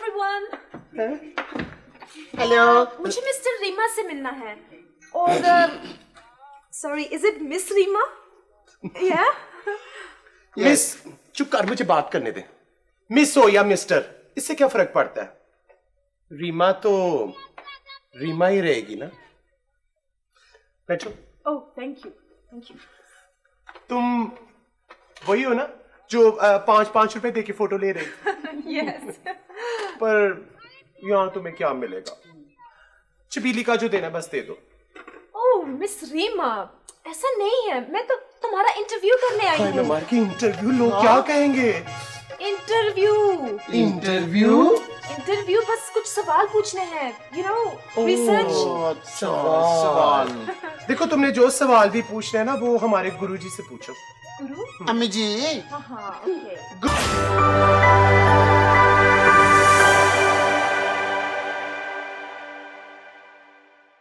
everyone. Hello. मुझे mister Reema से मिलना है। और sorry, is it miss Reema? या? मिस, चुप कर, मुझे बात करने दे। मिस हो या मिस्टर, इससे क्या फर्क पड़ता है? रीमा तो रीमा ही रहेगी ना। बैठो। ओह, थैंक यू, थैंक यू। तुम वही हो ना जो 5-5 रुपए दे के फोटो ले रही? यस। पर यहाँ तुम्हें क्या मिलेगा? छबीली का जो देना बस दे दो। ओह मिस रीमा, ऐसा नहीं है, मैं तो तुम्हारा इंटरव्यू करने आई हूँ। मार के इंटरव्यू, लोग क्या कहेंगे? Interview interview? इंटरव्यू बस कुछ सवाल पूछने हैं, यू नो, रिसर्च। सवाल। देखो, तुमने जो सवाल भी पूछना है ना, वो हमारे गुरुजी से पूछो। गुरु? अम्मी जी। हाँ, ओके।